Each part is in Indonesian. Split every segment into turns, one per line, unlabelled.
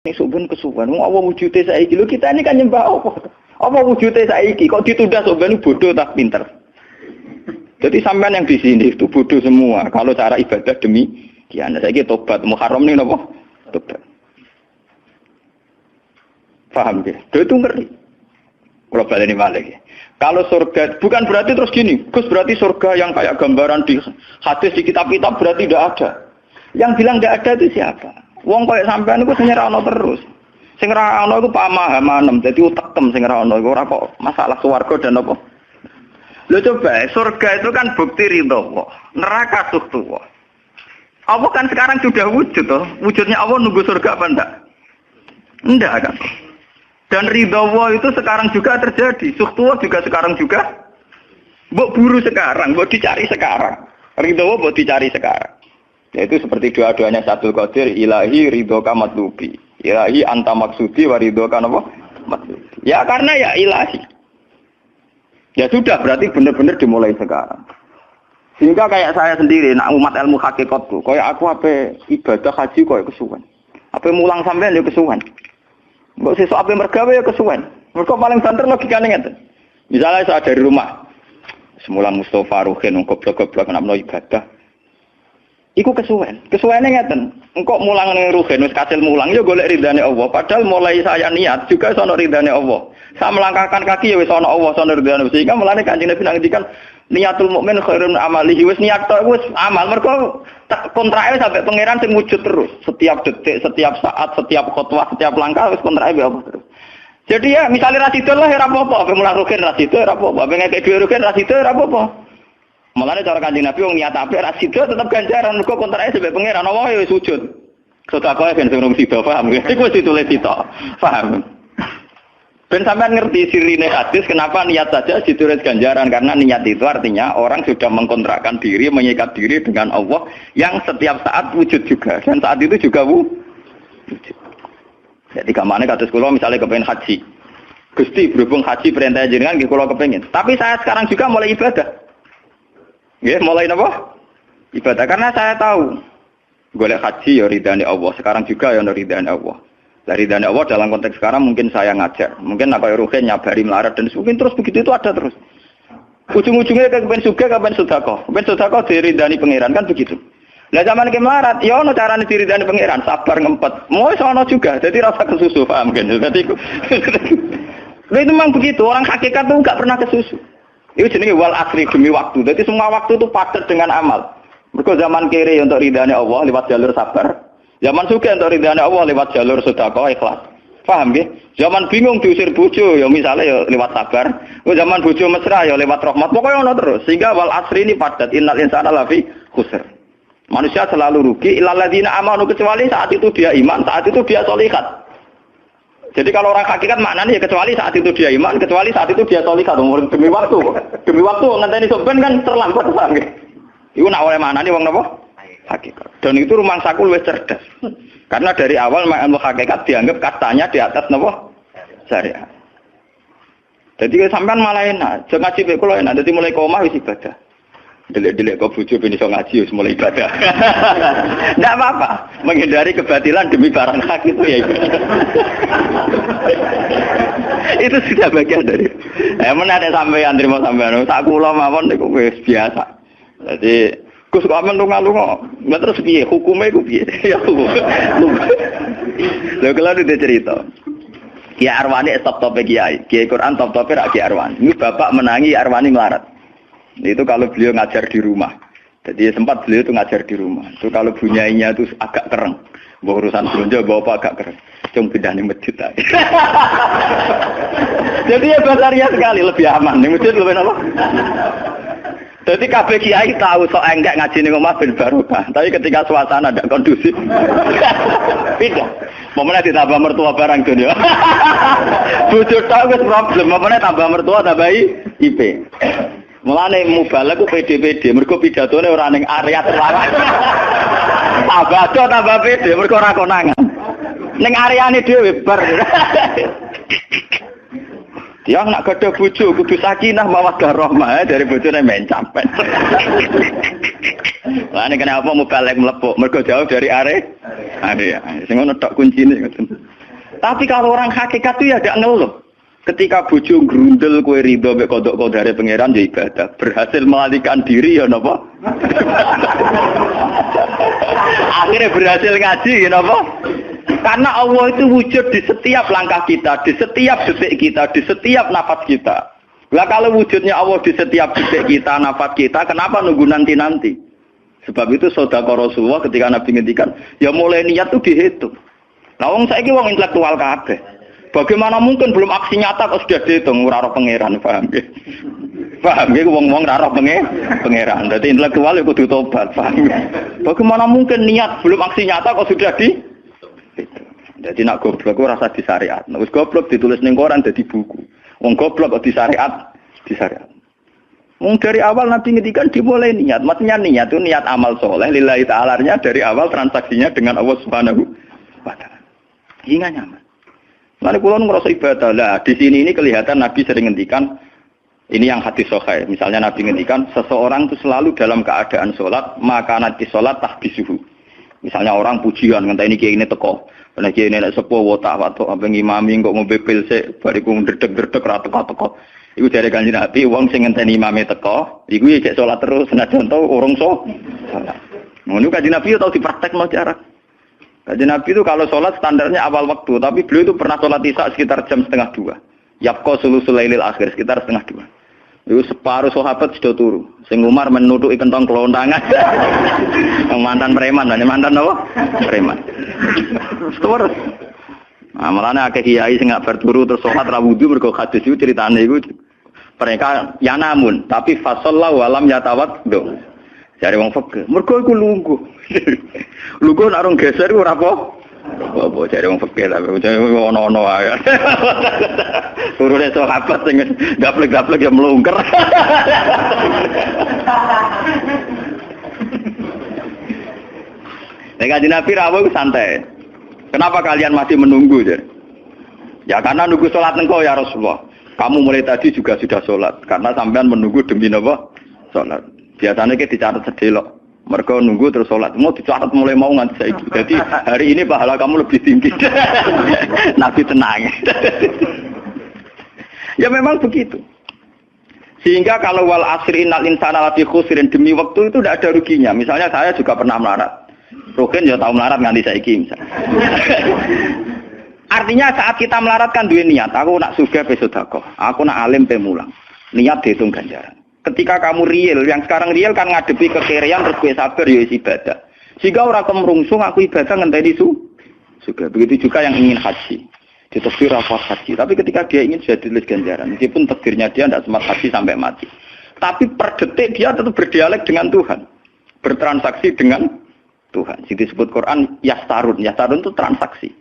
Ning suben kesuwen. Wong apa wujude saiki lho kita ini kan nyembah apa? Apa wujude saiki kok ditunda suben bodoh tak pinter. Jadi sampean yang di sini itu bodoh semua. Kalau cara ibadah demikian, saiki tobat Muharram ning napa? Tobat. Paham ya? Itu ngeri. Kalau baleni malih. Kalau surga bukan berarti terus gini, Gus berarti surga yang kayak gambaran di hadis di kitab-kitab berarti tidak ada. Yang bilang tidak ada itu siapa? Wong kayak sampean iku sing ora ana terus. Sing ora ana iku pamahaman, dadi utekem sing ora ana iku ora kok masalah swarga dan apa. Lho coba, surga itu kan bukti ridho Allah. Neraka suktu Allah. Allah kan sekarang sudah wujud toh. Wujudnya Allah nunggu surga apa enggak? Enggak kan. Dan ridho Allah itu sekarang juga terjadi. Suktu Allah juga sekarang juga. Mbok buru sekarang, mbok dicari sekarang. Ridho Allah mbok dicari sekarang. Yaitu seperti doa-doanya Satul Qadir, ilahi ridhoka matlubi. Ilahi anta maksudi wa ridhoka apa? Matlubi. Ya karena ya ilahi. Ya sudah, berarti benar-benar dimulai sekarang. Sehingga kayak saya sendiri, nak umat ilmu hakikatku, kayak aku apa ibadah haji kayak kesuwen. Apa mulang sampean ya kesuwen. Mbok sesuk apa mergawe ya kesuwen. Mergo paling banter logikane ngeten. Misalnya saya dari rumah, semula Mustafa Ruhin goblok-goblok namno ibadah. Iku kesuwen. Kesuwene ngeten. Engko mulang ning Ruhin wis kasil mulang ya golek ridane Allah. Padahal mulai saya niat juga sono ridane Allah. Saya melangkahkan kaki ya wis ana Allah sono ridane. Sehingga mulane Kanjeng Nabi ngendikan niatul mukmin khairun amalihi wis niat tok wis amal. Mergo kontrake sampai pangeran sing wujud terus. Setiap detik, setiap saat, setiap khotwah, setiap langkah wis kontrake Allah terus. Jadi ya misalnya rasido lah ya ora apa-apa, ape mulang Ruhin rasido ora apa-apa, ape ngekek dhewe Ruhin rasido ora apa-apa. Mulane cara Kanjeng Nabi wong niat apik rasido tetep ganjaran mergo kontrake sampai pangeran Allah ya wis wujud. Sedekah ben sing sida paham. Iku wis ditulis sitok. Paham. Ben sampean ngerti sirine hadis kenapa niat saja ditulis ganjaran karena niat itu artinya orang sudah mengkontrakkan diri, mengikat diri dengan Allah yang setiap saat wujud juga dan saat itu juga wujud. Jadi kamane kados kula misalnya kepengin haji. Gusti berhubung haji perintah jenengan nggih kula kepengin. Tapi saya sekarang juga mulai ibadah. Nggih, mulai napa? Ibadah karena saya tahu golek haji ya ridane Allah. Sekarang juga ya ridane Allah. Dari ridane Allah dalam konteks sekarang mungkin saya ngajar. Mungkin apa Ruhin nyabari melarat dan mungkin terus begitu itu ada terus. Ujung-ujungnya kepen suga kapan sedekah. Kepen sedekah diridani pangeran kan begitu. Lah zaman ke melarat ya ono carane diridani pangeran, sabar ngempet. Mau sono juga. Jadi rasa kesusu paham kan. Jadi itu memang begitu. Orang hakikat itu enggak pernah kesusu. Itu jenenge wal asri demi waktu. Jadi semua waktu itu padat dengan amal. Mergo zaman kiri untuk ridane Allah lewat jalur sabar. Zaman suka untuk ridane Allah lewat jalur sedekah ikhlas. Paham nggih? Zaman bingung diusir bojo ya misalnya ya lewat sabar. Zaman bojo mesra ya lewat rahmat. Pokoknya ono terus. Sehingga wal asri ini padat. Innal insana lafi khusr. Manusia selalu rugi illal ladzina amanu kecuali saat itu dia iman, saat itu dia sholihat. Jadi kalau orang hakikat maknanya ya kecuali saat itu dia iman, kecuali saat itu dia sholihat. Demi waktu. Demi waktu ngenteni sampean kan terlambat paham nggih? Iku nak oleh maknane wong napa? Hakikat. Dan itu rumah sakul wis cerdas. Karena dari awal ilmu hakikat dianggap kastanya di atas napa? Syariat. Jadi sampean malah enak, jangan ngaji kok enak, dadi mulai omah wis ibadah. Delik-delik kok bojo ben iso ngaji wis mulai ibadah. Enggak apa-apa, menghindari kebatilan demi barang hak itu ya. Itu sudah bagian dari. Ada sampean terima sampean. Sak kula mawon niku wis biasa. Jadi Gus kok amen lunga-lunga. Nggak terus piye? Hukumnya iku piye? Ya hukum. Lha kalau ada cerita. Kiai Arwani top-tope kiai. Kiai Quran top-tope rak Kiai Arwani. Ini bapak menangi Arwani melarat. Itu kalau beliau ngajar di rumah. Jadi sempat beliau itu ngajar di rumah. Itu kalau bunyainya itu agak kereng. Bawa urusan belanja bawa agak kereng. Cuma pindah di masjid aja. Jadi ya basaria sekali lebih aman. Di masjid lebih apa? Jadi kabeh kiai tahu sok enggak ngaji ning omah ben barokah, tapi ketika suasana tidak kondusif. Pindah. Momennya ditambah mertua barang dunia. Bojo tok wis problem, momennya tambah mertua tambah IP. Mulane mubalek ku PD-PD, mergo pidatone ora ning area terlarang. Tambah PD, mergo ora konangan. Ning areane dhewe bar. Dia nak gadah bojo kudu sakinah mawaddah rahmah dari bojone mencapet. Lah nek kenapa mubalek mlepuk mergo jauh dari area. Sing ngono tok kuncine ngoten. Tapi kalau orang hakikat itu ya gak ngeluh. Ketika bojo grundel kowe ridho mek kodok-kodare pangeran ya ibadah. Berhasil melalikan diri ya napa? Akhirnya berhasil ngaji ya napa? Karena Allah itu wujud di setiap langkah kita, di setiap detik kita, di setiap nafas kita. Lah kalau wujudnya Allah di setiap detik kita, nafas kita, kenapa nunggu nanti-nanti? Sebab itu sedekah Rasulullah ketika Nabi ngendikan, ya mulai niat itu dihitung. Lah wong saiki wong intelektual kabeh. Bagaimana mungkin belum aksi nyata kok sudah dihitung ora roh pangeran, paham nggih? Paham nggih wong-wong ora roh pangeran. Dadi intelektual iku kudu tobat, paham nggih? Bagaimana mungkin niat belum aksi nyata kok sudah di Jadi nak goblok ora rasa di syariat. Nek wis goblok ditulis ning koran dadi buku. Wong goblok kok di syariat. Wong dari awal Nabi ngendikan dimulai niat. Maksudnya niat itu niat amal soleh lillahi ta'ala-nya dari awal transaksinya dengan Allah Subhanahu wa taala. Hingga nyaman. Lalu kula ngrasa ibadah. Lah di sini ini kelihatan Nabi sering ngendikan ini yang hadis sahih. Misalnya Nabi ngendikan seseorang itu selalu dalam keadaan salat, maka nanti salat tahbisuhu. Misalnya orang pujian ngenteni kiai ini teko. Nek kiai ini nek sepuh wotak watuk apa ngimami kok ngombe pil sik bariku ndredeg-ndredeg ra teko-teko. Iku dari Kanjeng Nabi wong sing ngenteni imame teko, iku ya cek salat terus senajan to urung salat. Ngono Kanjeng Nabi tau dipraktekno cara. Kanjeng Nabi itu kalau sholat standarnya awal waktu, tapi beliau itu pernah sholat isya sekitar jam 1:30. Yapqa sulusul lailil akhir sekitar 1:30. Itu separuh sahabat sudah turu. Sing Umar menutupi kentong kelontangan. Mantan preman, mantan apa? Preman. Terus. Nah, malahnya akeh kiai sing gak berturu terus sholat ra wudu mergo hadis itu ceritane iku. Mereka ya namun, tapi fasallahu alam yatawad. Jare wong fikih, mergo iku lungguh. Lungguh nek arung geser iku ora apa jare wong fikih ta, ono-ono wae. Turune sahabat sing gaplek-gaplek ya mlungker. Nek Kanjeng Nabi rawuh santai. Kenapa kalian masih menunggu, Jar? Ya karena nunggu salat engkau ya Rasulullah. Kamu mulai tadi juga sudah salat karena sampean menunggu demi napa? Salat. Biasanya kita dicatat sedelok. Mereka nunggu terus sholat. Mau dicatat mulai mau nganti saiki. Jadi hari ini pahala kamu lebih tinggi. Nabi tenang. Ya memang begitu. Sehingga kalau wal asri innal insana lafi khusrin demi waktu itu tidak ada ruginya. Misalnya saya juga pernah melarat. Rugen ya tahu melarat nganti saiki misalnya. Artinya saat kita melarat kan duwe niat. Aku nak sugih pe sedekah. Aku nak alim pe mulang. Niat dihitung ganjaran. Ketika kamu real, yang sekarang real kan ngadepi kekerean terus gue sabar ya ibadah. Jika orang kemrungsung aku ibadah ngenteni juga. Begitu juga yang ingin haji. Ditekbir rafat haji. Tapi ketika dia ingin sudah ditulis ganjaran. Meskipun takdirnya dia tidak sempat haji sampai mati. Tapi per detik dia tetap berdialek dengan Tuhan. Bertransaksi dengan Tuhan. Jadi disebut Quran yastarun. Yastarun itu transaksi.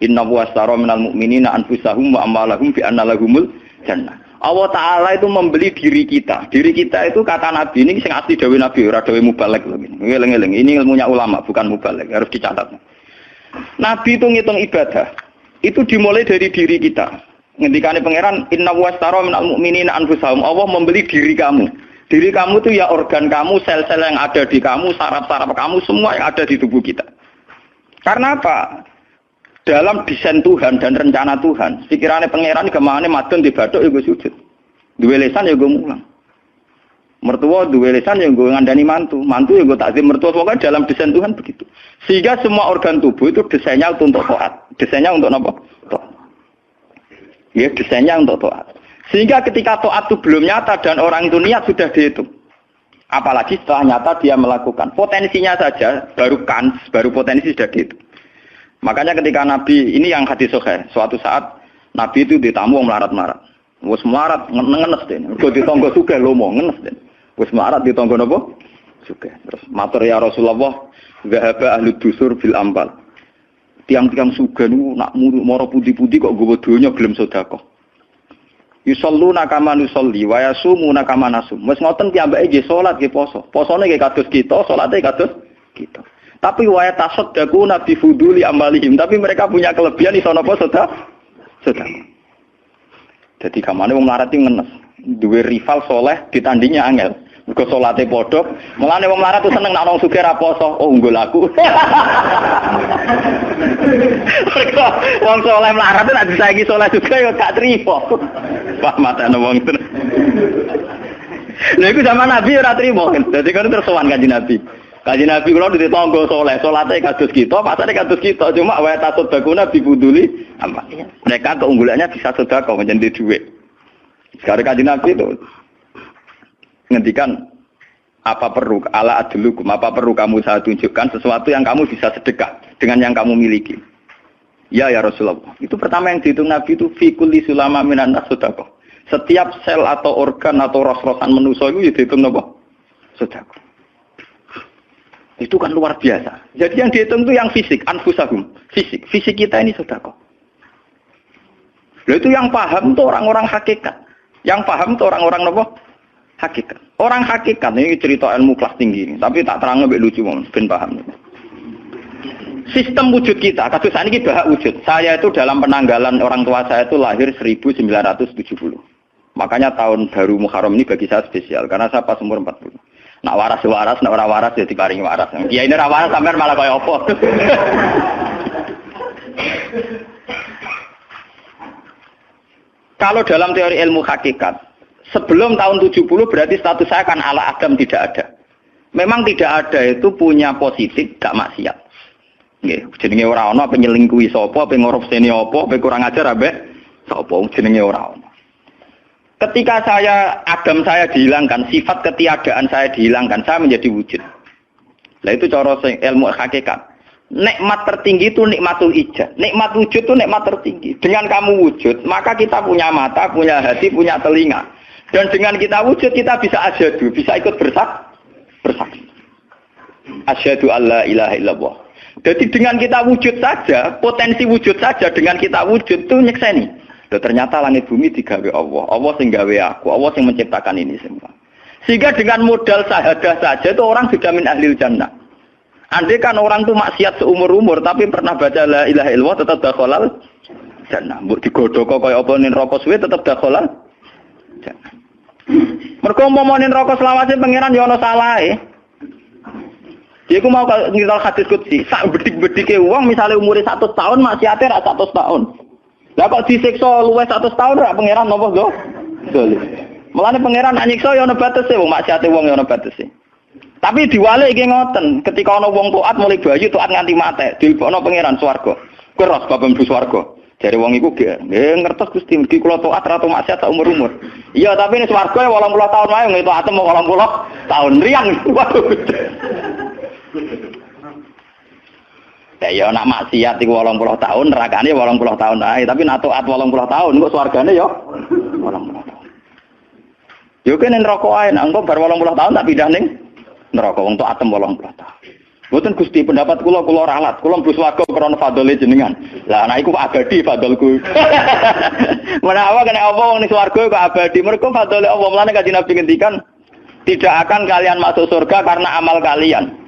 Inna wastara minal mu'minina anfusahum wa amalahum bi anna lahumul jannah. Allah Ta'ala itu membeli diri kita. Diri kita itu kata Nabi, ini sing asli dawe Nabi, ora dawe mubalek lho. Ini ilmunya ulama, bukan mubalek, harus dicatat. Nabi itu ngitung ibadah. Itu dimulai dari diri kita. Ngendikane pangeran, inna wastara minal mu'minina anfusahum. Allah membeli diri kamu. Diri kamu itu ya organ kamu, sel-sel yang ada di kamu, saraf-saraf kamu, semua yang ada di tubuh kita. Karena apa? Dalam desain Tuhan dan rencana Tuhan, pikirannya pangeran kemana madon di bathuk ya gue sujud, duwe lesan ya gue mulang, mertua duwe lesan ya gue ngandani mantu ya gue takzim mertua. Pokoknya dalam desain Tuhan begitu. Sehingga semua organ tubuh itu desainnya untuk taat, desainnya untuk apa? Taat. Ya desainnya untuk taat. Sehingga ketika taat itu belum nyata dan orang itu niat sudah dihitung. Apalagi setelah nyata dia melakukan, potensinya saja baru potensi sudah dihitung. Makanya ketika Nabi, ini yang hadis sahih, suatu saat Nabi itu ditamu melarat-melarat. Wes melarat ngenes deh. Mergo ditangga sugih lomo ngenes deh. Wes melarat ditangga napa? Sugih. Terus matur ya Rasulullah, zahaba ahli dusur bil ambal. Tiang-tiang sugih niku nak moro putih-putih kok nggawa donya gelem sedekah. Yusalluna kama nusolli wa yasumuna kama nasum. Wes ngoten piyambake nggih salat nggih poso. Posone nggih kados kita, salate kados kita. Tapi wa tasaddaqu nabi fuduli amalihim, tapi mereka punya kelebihan iso napa sedekah. Jadi kamane wong melarat iki ngenes, duwe rival soleh ditandingnya angel. Mergo salate padha. Mulane wong melarat tuh seneng nek wong sugih ra poso. Oh, unggul aku. Mergo wong saleh melarat nek disaiki saleh juga ya gak trimo. Wah, matane wong itu. Lha iku zaman Nabi ora trimo. Dadi kan terus sowan Kanjeng Nabi. Kanjeng Nabi kula di tangga saleh, salate kados kita, pasane kados kita, cuma wa tasodakuna bibuduli amal. Mereka keunggulannya bisa sedekah menjadi duit. Sekarang Kanjeng Nabi itu ngendikan apa perlu ala adlukum, apa perlu kamu saya tunjukkan sesuatu yang kamu bisa sedekah dengan yang kamu miliki. Ya Rasulullah. Itu pertama yang dihitung Nabi itu fi kulli sulama minan nas sedekah. Setiap sel atau organ atau ros-rosan manusia itu dihitung apa? Sedekah. Itu kan luar biasa. Jadi yang dihitung itu yang fisik, anfusahum, fisik. Fisik kita ini sedekah. Lalu itu yang paham tuh orang-orang hakikat. Yang paham tuh orang-orang apa? Hakikat. Orang hakikat ini cerita ilmu kelas tinggi ini, tapi tak terang lebih lucu ben paham. Sistem wujud kita, kasus ini bahak wujud. Saya itu dalam penanggalan orang tua saya itu lahir 1970. Makanya tahun baru Muharram ini bagi saya spesial karena saya pas umur 40. Nak waras, nak ora waras ya diparingi waras. Ya ini ora waras sampean malah kaya apa. Kalau dalam teori ilmu hakikat, sebelum tahun 70 berarti status saya kan ala Adam tidak ada. Memang tidak ada itu punya positif, gak maksiat. Nggih, jenenge ora ana penyelingkuhi sapa, pe ngorupseni apa, pe kurang ajar ambek sapa jenenge ora ana. Ketika Adam saya dihilangkan, sifat ketiadaan saya dihilangkan, saya menjadi wujud. Nah itu cara ilmu hakikat. Nikmat tertinggi itu nikmatul ijad. Nikmat wujud itu nikmat tertinggi. Dengan kamu wujud, maka kita punya mata, punya hati, punya telinga. Dan dengan kita wujud, kita bisa asyhadu, bisa ikut bersaksi. Asyhadu alla ilaha illallah. Jadi dengan kita wujud saja, potensi wujud saja dengan kita wujud itu nyekseni. Ternyata langit bumi digawe Allah. Allah sing gawe aku, Allah sing menciptakan ini semua. Sehingga dengan modal syahadah saja itu orang sudah min ahlil jannah. Andai kan orang itu maksiat seumur-umur tapi pernah baca la ilaha illallah tetap dakhalal jannah. Mbok digodhok kaya apa ning neraka suwe tetap dakhalal jannah. Mergo umpama ning neraka selawase pangeran ya ana salahe. Dia ku mau ngiral hadis qudsi, sak bedik-bedike wong misale umure 100 tahun maksiate ra 100 tahun. Lah kok disiksa luwih 100 tahun ra pangeran napa go? Dolim. Mulane pangeran nek nyiksa ya ana batese wong maksiate wong ya ana batese. Tapi diwalik iki ngoten, ketika ana wong taat mulai bayi taat nganti mate, dilebokno pangeran swarga. Keros bab mlebu swarga. Jare wong iku nggih ngertos Gusti mergi kula taat ra maksiat sak umur-umur. Iya, tapi ning swarga 80 tahun wae ngene taat 80 tahun riang. Waduh. Ya nak maksiat iku 80 tahun, nerakane 80 tahun ae, tapi nak taat 80 tahun kok swargane ya 80 tahun. Yo kene neraka ae, nek engko bar 80 tahun tak pindah ning neraka wong taat 80 tahun. Mboten Gusti pendapat kula ralat, kula mlebu swarga krana fadhole jenengan. Lah anak iku abadi fadholku. Menawa kena apa wong ning swarga kok abadi, mergo fadhole Allah. Mulane Kanjeng Nabi ngendikan, tidak akan kalian masuk surga karena amal kalian.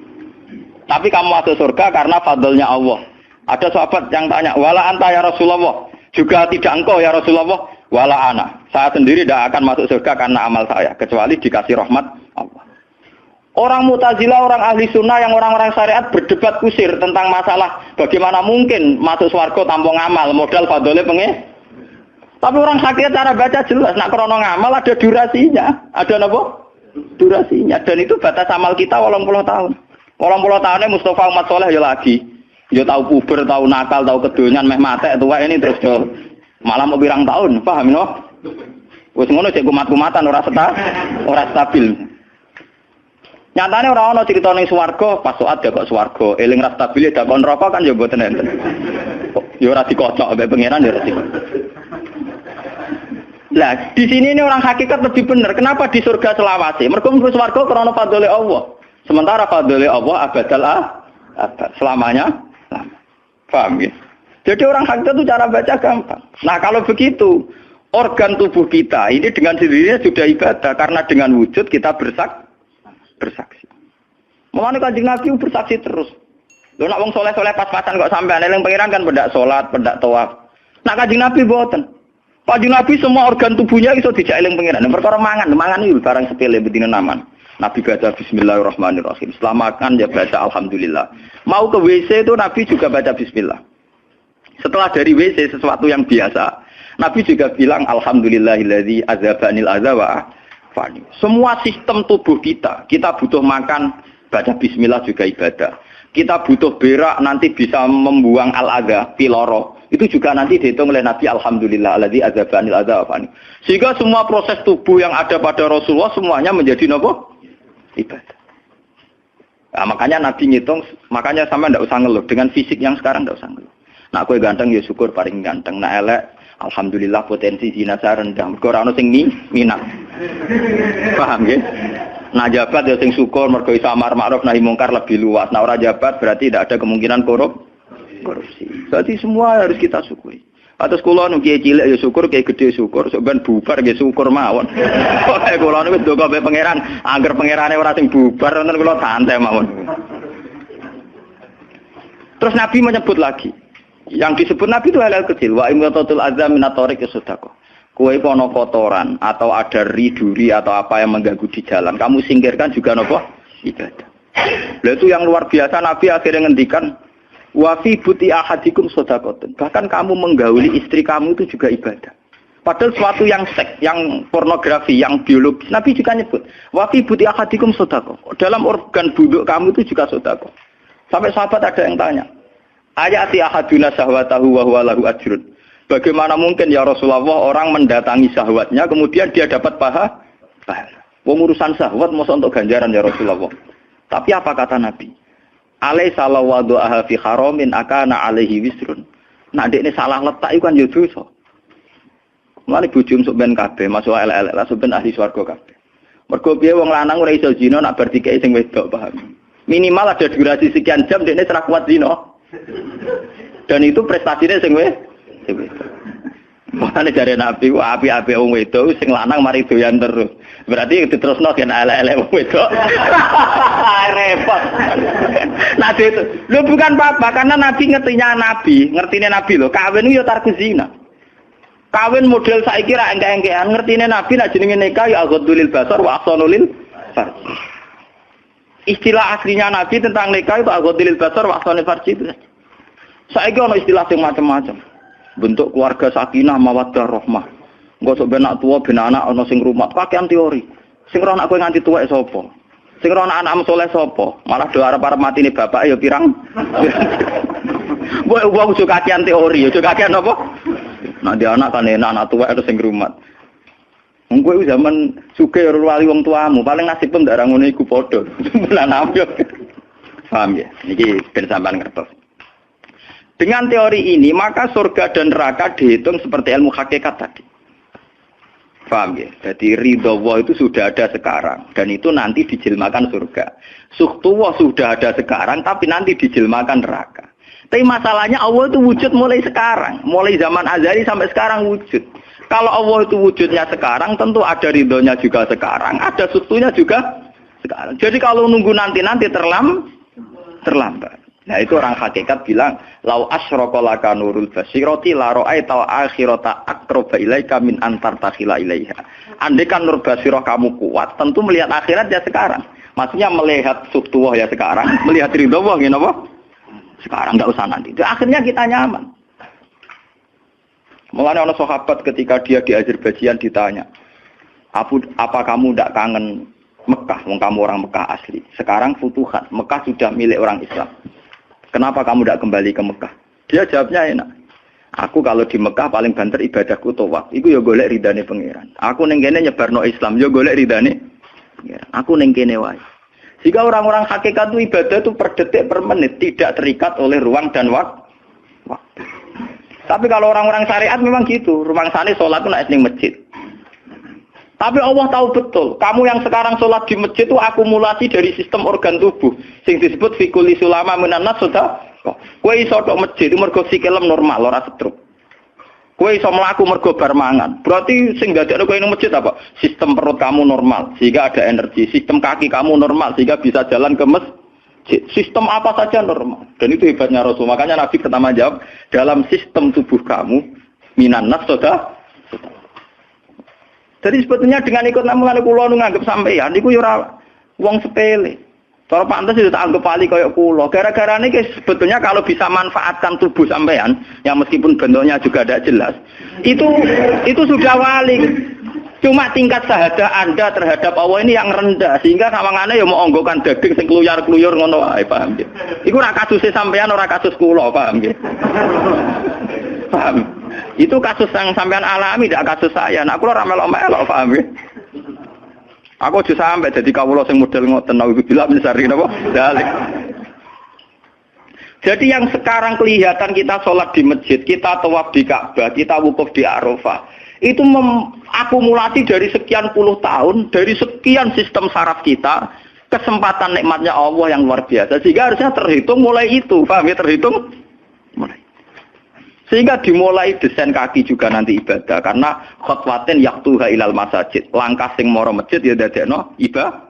Tapi kamu masuk surga karena fadlnya Allah. Ada sahabat yang tanya, wala anta ya Rasulullah. Juga tidak engkau ya Rasulullah. Wala ana. Saya sendiri tidak akan masuk surga karena amal saya. Kecuali dikasih rahmat Allah. Orang Mu'tazilah, orang ahli sunnah, yang orang-orang syariat berdebat kusir tentang masalah bagaimana mungkin masuk surga tanpa ngamal. Modal fadlnya pengen. Tapi orang hakikat cara baca jelas. Nak krono ngamal ada durasinya. Ada apa? Durasinya. Dan itu batas amal kita 80 tahun. 80 tahunnya Mustafa umat soleh ya lagi. Ya tahu puber, tahu nakal, tahu kedonyan, meh matek tua ini terus yo malah mau birang tahun, paham no? Wes ngono cek kumat-kumatan ora stabil. Nyatane ora ana crita ning swarga, pas saat ya kok swarga, eling ra stabil dak kon neraka kan ya mboten enten. Ya ora dikocok mbek pangeran ya ora dikocok. Lah, di sini ini orang hakikat lebih benar. Kenapa di surga selawase? Mergo mlebu swarga krana fadhole Allah. Sementara fadhole Allah abadal abad, selamanya lama. Paham ya? Jadi orang hakikat itu cara baca gampang. Nah kalau begitu, organ tubuh kita ini dengan sendirinya sudah ibadah. Karena dengan wujud kita bersaksi. Mulane Kanjeng Nabi bersaksi terus. Lho nak wong soleh-soleh pas-pasan kok sampean eling pangeran kan pendak salat, pendak tawaf. Nak Kanjeng Nabi mboten. Kanjeng Nabi semua organ tubuhnya iso dijak eling pangeran. Perkara mangan iki barang sepele bedine naman. Nabi baca bismillahirrahmanirrahim. Setelah makan ya baca alhamdulillah. Mau ke WC itu Nabi juga baca bismillah. Setelah dari WC sesuatu yang biasa, Nabi juga bilang alhamdulillahilladzi azhabanil adza wa afani. Semua sistem tubuh kita butuh makan, baca bismillah juga ibadah. Kita butuh berak nanti bisa membuang al-adza, piloro. Itu juga nanti dihitung oleh Nabi alhamdulillah alladzi azhabanil adza wa afani. Sehingga semua proses tubuh yang ada pada Rasulullah semuanya menjadi napa? Ibadah. Nah, makanya Nabi ngitung, makanya sama ndak usah ngeluh dengan fisik yang sekarang ndak usah ngeluh. Nak kowe ganteng ya syukur paling ganteng, nak elek alhamdulillah potensi zina saya rendah. Mergo ora ono sing minat. Paham nggih? Nah jabat ya sing syukur mergo iso amar ma'ruf nahi mungkar lebih luas. Nah ora jabat berarti tidak ada kemungkinan korupsi. Jadi semua harus kita syukuri. Atus kula nu kiye cilik ya syukur, kiye gedhe syukur, sok ben bubar ya syukur mawon. Pokoke kula niku ndonga be pangeran, angger pangerane ora sing bubar wonten kula santai mawon. Terus Nabi menyebut lagi. Yang disebut Nabi itu hal-hal kecil. Wa imatatul azza minatorik sedekah. Kowe kono kotoran atau ada riduri atau apa yang mengganggu di jalan, kamu singkirkan juga napa? Ibadah. Lah itu yang luar biasa Nabi akhirnya ngendikan wa fi buti ahadikum sedekatun. Bahkan kamu menggauli istri kamu itu juga ibadah. Padahal suatu yang seks, yang pornografi, yang biologis, Nabi juga nyebut wa fi buti ahadikum sedekah. Dalam organ buduk kamu itu juga sedekah. Sampai sahabat ada yang tanya, ayati ahaduna syahwatahu wa huwa lahu ajrun. Bagaimana mungkin ya Rasulullah orang mendatangi syahwatnya kemudian dia dapat pahala? Wong urusan syahwat masa untuk ganjaran ya Rasulullah. Tapi apa kata Nabi? Alaisa lawadhu'aha fi haramin akana alaihi wisrun. Nah dekne salah letak iku kan ya dosa. Mulane bojo sok ben kabeh masuk elek-elek lah sok ben ahli swarga kabeh. Mergo piye wong lanang ora iso zina nak bar dikeki sing wedok, paham? Minimal ada durasi sekian jam dekne ora kuat zina. Dan itu prestasinya sing wedok. Makane jare Nabi ku api-api wong wedok sing lanang mari doyan terus. Berarti diterusno gen elek-elek wong wedok. Repot. Nah itu lho bukan apa-apa karena Nabi ngertine Nabi lho, kawin yo tarku zina. Kawin model saiki ra engke-engkean, ngertine Nabi nek jenenge nikah ya aghadulil basar wa ahsanulil farj. Istilah aslinya Nabi tentang nikah itu aghadulil basar wa ahsanul farj itu. Saiki ono istilah sing macam-macam. Bentuk keluarga sakinah mawaddah rahmah. Engko sok ben anak tuwa ben anak ana sing rumat, kakean teori. Sing ora anak kowe nganti tuwek sapa? Sing ora anak soleh sapa? Malah do arep-arep matine bapak ya pirang. Mbok wong sok kakean teori, ya sok kakean apa? Nah dia anak kan enak anak tuwek sing rumat. Wong kowe zaman sugih ora wali wong tuamu, paling nasib pun ndak ngono iku padha. Lan ambyok. Paham ya? Niki ben sampean ngertos. Dengan teori ini, maka surga dan neraka dihitung seperti ilmu hakikat tadi. Paham ya? Jadi ridho Allah itu sudah ada sekarang. Dan itu nanti dijelmakan surga. Suhtullah sudah ada sekarang, tapi nanti dijelmakan neraka. Tapi masalahnya Allah itu wujud mulai sekarang. Mulai zaman azali sampai sekarang wujud. Kalau Allah itu wujudnya sekarang, tentu ada ridhonya juga sekarang. Ada suhtunya juga sekarang. Jadi kalau nunggu nanti-nanti terlambat. Nah itu orang hakikat bilang lau asyraka laka nurul basirati la ra'aital akhirata aqraba ilaika min antar takhila ilaiha. Andai kan nur basirah kamu kuat, tentu melihat akhirat ya sekarang. Maksudnya melihat subtuwah ya sekarang, melihat ridho Allah ngene apa? Sekarang enggak usah nanti. Akhirnya kita nyaman. Mulane ana sahabat ketika dia di Azerbaijan ditanya, "Apa kamu enggak kangen Mekah? Wong kamu orang Mekah asli. Sekarang futuhat, Mekah sudah milik orang Islam. Kenapa kamu tidak kembali ke Mekah?" Dia jawabnya enak. Aku kalau di Mekah paling banter ibadahku tawaf. Iku ya golek ridane pangeran. Aku ning kene nyebarno Islam ya golek ridane pangeran. Aku ning kene wae. Jika orang-orang hakikat itu ibadah itu per detik per menit, tidak terikat oleh ruang dan waktu. Tapi kalau orang-orang syariat memang gitu. Rumangsane salat ku nek ning masjid. Tapi Allah tahu betul, kamu yang sekarang sholat di masjid itu akumulasi dari sistem organ tubuh. Sing disebut fikuli sulama minanas sudah. Kowe iso tok masjid itu mergo sikilem normal, ora stroke. Kowe iso mlaku mergo bar mangan. Berarti sing dadekno kowe ning masjid apa? Sistem perut kamu normal, sehingga ada energi. Sistem kaki kamu normal, sehingga bisa jalan ke masjid. Sistem apa saja normal. Dan itu hebatnya Rasul. Makanya Nabi pertama jawab, dalam sistem tubuh kamu minanas sudah. Jadi sebetulnya dengan ikut namungan kula nu nganggep sampeyan niku yo ora Wong sepele. Cara pantes itu tak anggap pali kayak kula. Gara-gara ini sebetulnya kalau bisa manfaatkan tubuh sampean, yang meskipun bentuknya juga tidak jelas, itu sudah wali. Cuma tingkat sahadah Anda terhadap Allah ini yang rendah, sehingga kawangannya ya mau onggokan daging sing kluyar-kluyur ngono wae, paham nggih. Iku ora kasuse sampean, ora kasus kula, paham nggih. Paham. Itu kasus yang sampean alami, tidak kasus saya. Nah, kula ora melok-melok, paham nggih. Aku aja sampai jadi kawula sing model ngoten naudzubillah min syarri napa dalik. Jadi yang sekarang kelihatan kita sholat di masjid, kita tawaf di Ka'bah, kita wukuf di Arafah, itu akumulasi dari sekian puluh tahun, dari sekian sistem saraf kita, kesempatan nikmatnya Allah yang luar biasa. Sehingga harusnya terhitung mulai itu, paham ya, terhitung mulai. Sehingga dimulai desain kaki juga nanti ibadah, karena khotwatin yaktuha ilal masajid, langkah sing moro masjid ya dadekno ibadah.